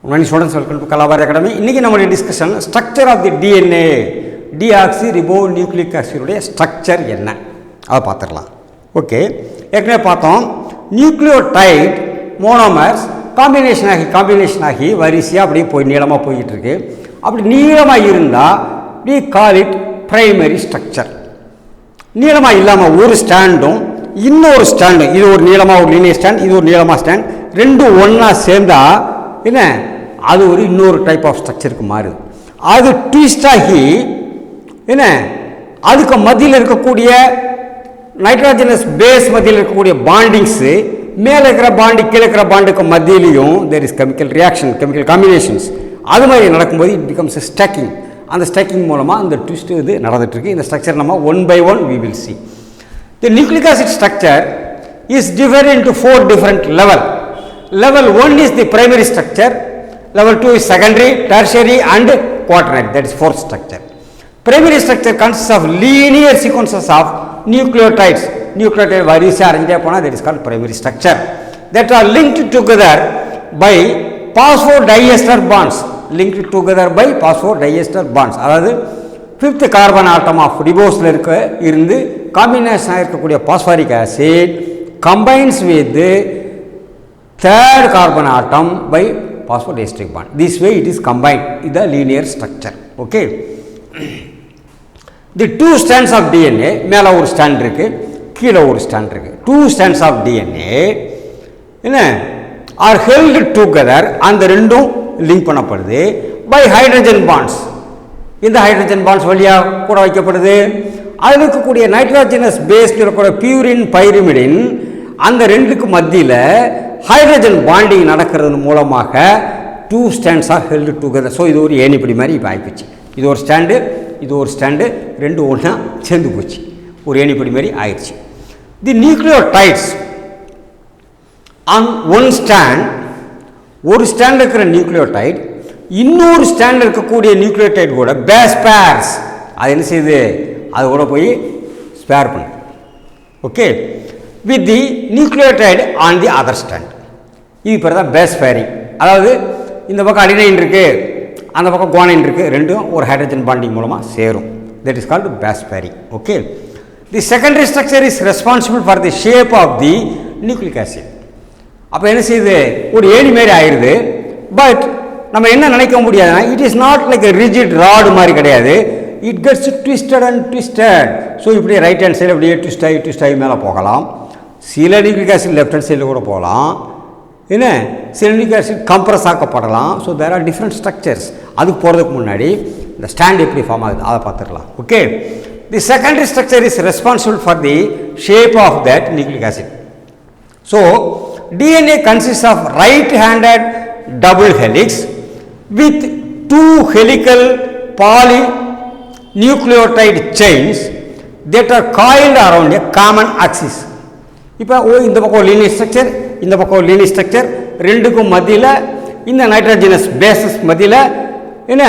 many students, welcome to Kalavari Academy. இன்னைக்கு நம்மளுடைய discussion structure of the DNA deoxyribonucleic ஆசிடுடைய structure என்ன அதை பார்த்துடலாம். ஓகே, ஏற்கனவே பார்த்தோம் நியூக்ளியோடைட் மோனோமர்ஸ் காம்பினேஷன் ஆகி வரிசையாக அப்படியே போய் நீளமாக போய்கிட்டு இருக்கு. அப்படி நீளமாக இருந்தால் we call it primary structure. நீளமாக இல்லாமல் ஒரு ஸ்டாண்டும் இன்னொரு ஸ்டாண்டும், இது ஒரு நீளமாக ஒரு லீனியர் ஸ்டாண்ட், இது ஒரு நீளமாக ஸ்டாண்ட், ரெண்டும் ஒன்றா சேர்ந்தா என்ன அது ஒரு இன்னொரு டைப் ஆஃப் ஸ்ட்ரக்சருக்கு மாறுது. அது ட்விஸ்ட் ஆகி என்ன அதுக்கு மத்தியில் இருக்கக்கூடிய நைட்ரோஜனஸ் பேஸ் மத்தியில் இருக்கக்கூடிய பாண்டிங்ஸு மேலே இருக்கிற பாண்டு கீழே இருக்கிற பாண்டுக்கு மத்தியிலையும் there is chemical reaction, chemical combinations. அது மாதிரி நடக்கும்போது இட் பிகம்ஸ் ஸ்டக்கிங். அந்த ஸ்டக்கிங் மூலமாக அந்த ட்விஸ்ட் இது நடந்துகிட்ருக்கு. இந்த ஸ்ட்ரக்சர் நம்ம one by one we will see. The nucleic acid structure is divided into 4 different levels. Level 1 is the primary structure, level 2 is secondary, tertiary and quaternary, that is fourth structure. Primary structure consists of linear sequences of nucleotides. Nucleotide varisya arrange upon that is called primary structure, that are linked together by phosphodiester bonds. Linked together by phosphodiester bonds. அதாவது fifth carbon atom of ribose இருந்து combination இருக்கக்கூடிய phosphoric acid combines with the third carbon atom by phosphodiester bond. This way it is combined in the linear structure. Okay. The two strands of DNA, மேலே ஒரு stand இருக்கு, கீழே ஒரு stand இருக்கு. Two strands of DNA என்ன are held together, அந்த ரெண்டும் link பண்ணப்படுது by hydrogen bonds. இந்த ஹைட்ரஜன் பாண்ட்ஸ் வழியாக கூட வைக்கப்படுது. அதில் இருக்கக்கூடிய நைட்ரோஜனஸ் பேஸில் இருக்கக்கூடிய பியூரின் பைரிமிடின் அந்த ரெண்டுக்கு மத்தியில் ஹைட்ரஜன் பாண்டிங் நடக்கிறது மூலமாக two strands are held together. So இது ஒரு ஏணிப்படி மாதிரி இப்போ ஆகிப்போச்சு. இது ஒரு ஸ்டாண்டு, இது ஒரு ஸ்டாண்டு, ரெண்டு ஒன்றா சேர்ந்து போச்சு, ஒரு ஏணிப்படி மாதிரி ஆயிடுச்சு. தி நியூக்ளியோடைட்ஸ் ஆன் ஒன் ஸ்டாண்ட், ஒரு ஸ்டாண்ட் இருக்கிற நியூக்ளியோடைட் இன்னொரு ஸ்டாண்ட் இருக்கக்கூடிய நியூக்ளியோடைட் கூட பேஸ் பேர்ஸ் அது என்ன செய்யுது, அது கூட போய் ஸ்பேர் பண்ணுது. Okay, with the nucleotide on the other stand. இது பேர் தான் பேஸ் பேரிங். அதாவது இந்த பக்கம் அடினைன் இருக்குது, அந்த பக்கம் குவானைன் இருக்குது, ரெண்டும் ஒரு ஹைட்ரஜன் பாண்டிங் மூலமாக சேரும். That is called base pairing. Okay, the secondary structure is responsible for the shape of the nucleic acid. அப்போ என்ன செய்யுது, ஒரு ஏணி மாரி ஆயிடுது. பட் நம்ம என்ன நினைக்க முடியாதுன்னா it is not like a rigid rod மாதிரி கிடையாது. It gets twisted and twisted. So இப்படியே ரைட் ஹேண்ட் சைடு அப்படியே ட்விஸ்ட் ஆகி மேலே போகலாம். சில நியூக்ளிக் ஆசிட் லெஃப்ட் ஹேண்ட் சைடில் கூட போகலாம். என்ன சில நியூக்ளிக் ஆசிட் கம்ப்ரஸ் ஆக்கப்படலாம். So there are different structures. அதுக்கு போகிறதுக்கு முன்னாடி இந்த ஸ்டாண்ட் எப்படி ஃபார்ம் ஆகுது அதை பார்த்துடலாம். Okay, the secondary structure is responsible for the shape of that nucleic acid. So DNA consists of right-handed double helix with two helical polynucleotide chains that are coiled around a common axis. இப்போ இந்த பக்கம் linear structure, இந்த பக்கம் linear structure, ரெண்டுக்கும் மத்தியில் இந்த nitrogenous bases மத்தியில் என்ன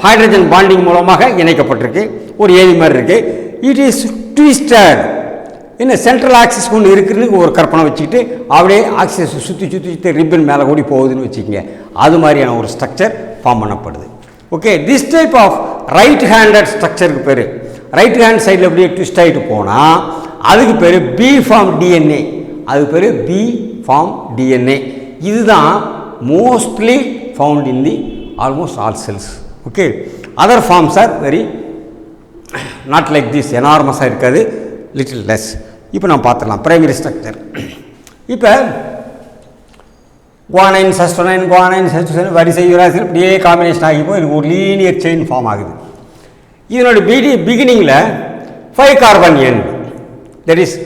ஹைட்ரஜன் பாண்டிங் மூலமாக இணைக்கப்பட்டிருக்கு. ஒரு ஏணி மாதிரி இருக்குது. It is twisted. என்ன சென்ட்ரல் ஆக்சிஸ் ஒன்று இருக்குதுன்னு ஒரு கற்பனை வச்சுக்கிட்டு அப்படியே ஆக்சிஸ் சுற்றி ரிப்பன் மேலே கூடி போகுதுன்னு வச்சுக்கோங்க. அது மாதிரியான ஒரு ஸ்ட்ரக்சர் ஃபார்ம் பண்ணப்படுது. Okay, this type of right handed ஸ்ட்ரக்சருக்கு பேர், ரைட் ஹேண்ட் சைடில் அப்படியே ட்விஸ்ட் ஆகிட்டு போனால் அதுக்கு பேர் பி ஃபார்ம் டிஎன்ஏ. அதுக்கு பேர் பி ஃபார்ம் டிஎன்ஏ. இதுதான் mostly found in the almost all cells. Okay, other forms are very not like this, எனார்மஸாக இருக்காது, லிட்டில் லெஸ். இப்போ நம்ம பார்த்துடலாம் பிரைமரி ஸ்ட்ரக்சர். இப்போ குவானைன் சஸ்டோனைன் வரிசை யூராசில் இப்படியே காம்பினேஷன் ஆகி போய் ஒரு லீனியர் செயின் ஃபார்ம் ஆகுது. இதனோட பிகினிங்கில் 5 carbon end, that is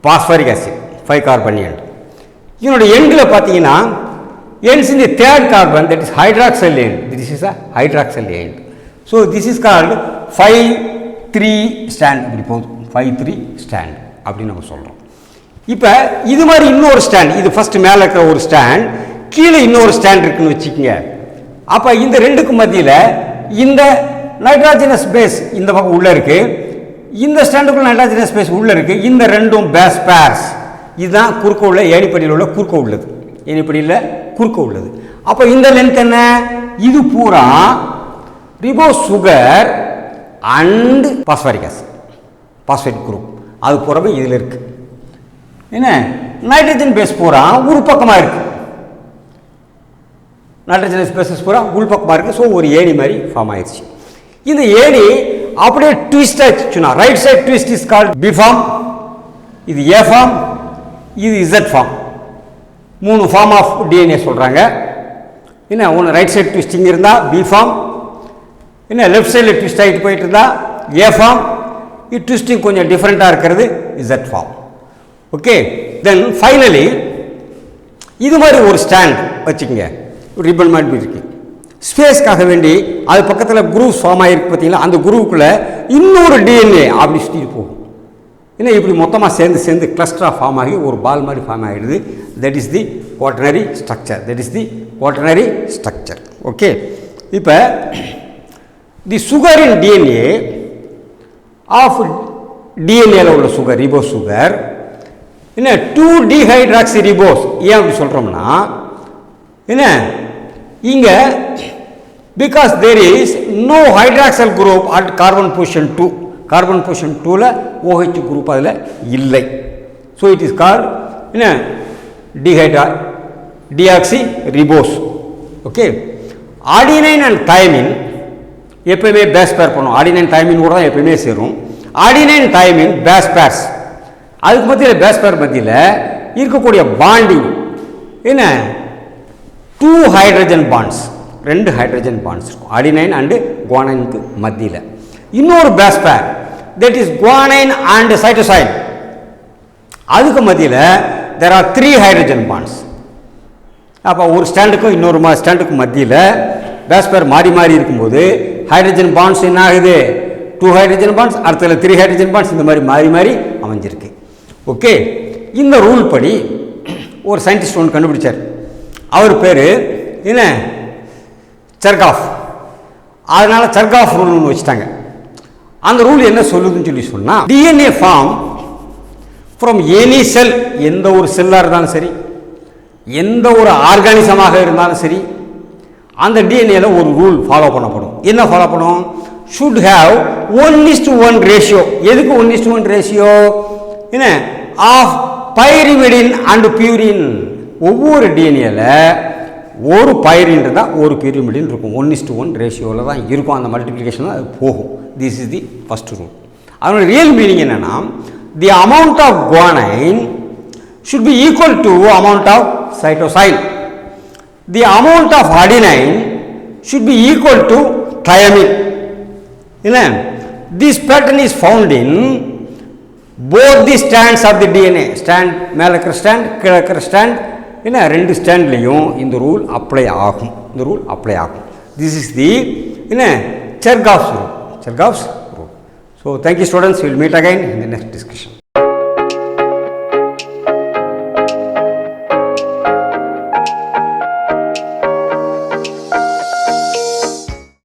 phosphoric acid 5 carbon end. இதனோட எண்டில் பார்த்தீங்கன்னா ends in the third carbon, that is hydroxyl end. This is a hydroxyl end. So this is called 5-3 stand. இப்படி போகுது 5-3 ஸ்டாண்ட் அப்படின்னு நம்ம சொல்கிறோம். இப்போ இது மாதிரி இன்னொரு ஸ்டாண்ட், இது ஃபஸ்ட்டு மேலே இருக்கிற ஒரு ஸ்டாண்ட், கீழே இன்னொரு ஸ்டாண்ட் இருக்குன்னு வச்சுக்கோங்க. அப்போ இந்த ரெண்டுக்கு மத்தியில் இந்த நைட்ரோஜனஸ் பேஸ் இந்த பக்கம் உள்ளே இருக்குது, இந்த ஸ்டாண்டுக்குள்ள நைட்ரோஜனஸ் பேஸ் உள்ளே இருக்குது. இந்த ரெண்டும் பேஸ் பேர்ஸ். இதுதான் குறுக்க உள்ள ஏணிப்படியில் உள்ள குறுக்க உள்ளது, ஏணிப்படியில் குறுக்க உள்ளது. அப்போ இந்த லென்த் என்ன? இது பூரா ribose sugar and phosphoric acid, phosphate group, அது பூராவே இதில் இருக்கு. என்ன நைட்ரஜன் பேஸ் பூரா ஒரு பக்கமாக இருக்கு, நைட்ரஜன் பேசஸ் பூரா உள்பக்கமாக இருக்குது. ஸோ ஒரு ஏணி மாதிரி ஃபார்ம் ஆயிடுச்சு. இந்த ஏணி அப்படியே ட்விஸ்ட் ஆச்சுன்னா right side twist is called B form, இது ஏ ஃபார்ம், இது Z form. 3 form of DNA சொல்கிறாங்க. என்ன ஒன்று ரைட் சைட் ட்விஸ்டிங் இருந்தால் பி ஃபார்ம், என்ன லெஃப்ட் சைடில் ட்விஸ்ட் ஆகிட்டு போயிட்டு இருந்தால் ஏ ஃபார்ம், இது ட்விஸ்டிங் கொஞ்சம் டிஃப்ரெண்ட்டாக இருக்கிறது Z form. Okay, then finally இது மாதிரி ஒரு ஸ்டாண்ட் வச்சுக்கோங்க, ரிப்பன் மாதிரி இருக்கு. ஸ்பேஸ்க்காக வேண்டி அது பக்கத்தில் குரூப் ஃபார்ம் ஆகிருக்கு பார்த்தீங்களா, அந்த குரூப்புக்குள்ளே இன்னொரு டிஎன்ஏ அப்படி சுற்றிட்டு போகும். ஏன்னா இப்படி மொத்தமாக சேர்ந்து கிளஸ்டராக ஃபார்ம் ஆகி ஒரு பால் மாதிரி ஃபார்ம் ஆகிடுது. That is the quaternary structure. Okay, இப்போ தி சுகர் இன் டிஎன்ஏ ஆஃப் டிஎன்ஏல உள்ள சுகர் ரிபோஸ் சுகர் என்ன 2-dehydraxy ரிபோஸ். ஏன் அப்படி சொல்கிறோம்னா என்ன இங்கே because there is no hydroxyl group at carbon position 2, carbon position 2ல் OH குரூப் அதில் இல்லை. ஸோ இட் இஸ் கால்ட் என்ன deoxyribose. Okay, adenine and thymine எப்பயுமே பேஸ் பேர் பண்ணும். ஆர்டினைன் தைமின் கூட தான் எப்பயுமே சேரும். ஆர்டினைன் தைமின் பேஸ் பேர்ஸ், அதுக்கு மத்தியில் பேஸ் பேர் மத்தியில் இருக்கக்கூடிய பாண்டிங் என்ன 2 ஹைட்ரஜன் பாண்ட்ஸ், 2 ஹைட்ரஜன் பாண்ட்ஸ் இருக்கும் ஆர்டினைன் அண்டு குவானைனுக்கு மத்தியில். இன்னொரு base pair that is guanine and cytosine, அதுக்கு மத்தியில் தேர் ஆர் 3 ஹைட்ரஜன் பாண்ட்ஸ். அப்போ ஒரு ஸ்டாண்டுக்கும் இன்னொரு ஸ்டாண்டுக்கும் மத்தியில் பேஸ் பேர் மாறி மாறி இருக்கும்போது ஹைட்ரஜன் பாண்ட்ஸ் என்ன ஆகுது? 2 ஹைட்ரஜன் பாண்ட்ஸ், அடுத்தது 3 ஹைட்ரஜன் பாண்ட்ஸ், இந்த மாதிரி மாறி மாறி அமைஞ்சிருக்கு. ஓகே, இந்த ரூல் படி ஒரு சயின்டிஸ்ட் ஒன்று கண்டுபிடிச்சார். அவர் பேர் என்ன சர்காஃப். அதனால் சர்காஃப் ரூல் ஒன்று வச்சுட்டாங்க. அந்த ரூல் என்ன சொல்லுதுன்னு சொல்லி சொன்னால் டிஎன்ஏ ஃபார்ம் ஃப்ரம் எனி செல், எந்த ஒரு செல்லாக இருந்தாலும் சரி, எந்த ஒரு ஆர்கானிசமாக இருந்தாலும் சரி, அந்த டிஎன்ஏல ஒரு ரூல் ஃபாலோ பண்ணப்படும். என்ன ஃபாலோ பண்ணும்? Should have 1:1 ratio. எதுக்கு 1:1 ரேஷியோ? என்ன ஆஃப் பைரிமிடின் அண்ட் பியூரின். ஒவ்வொரு டிஎன்ஏல ஒரு பைரின் இருந்தால் ஒரு பியூரிமிடின் இருக்கும். 1:1 ரேஷியோவில் தான் இருக்கும். அந்த மல்டிப்ளிகேஷன் அது போகும். This is the first rule. அதோட ரியல் மீனிங் என்னன்னா the amount of guanine should be equal to amount of cytosine. The amount of adenine should be equal to thymine. This pattern is found in both the strands of the DNA. Strand மேல இருக்கிற stand, கீழே இருக்கிற stand, என்ன 2 ஸ்டாண்ட்லையும் இந்த rule apply ஆகும். This is the Chergaff's rule. So thank you students. We will meet again in the next discussion.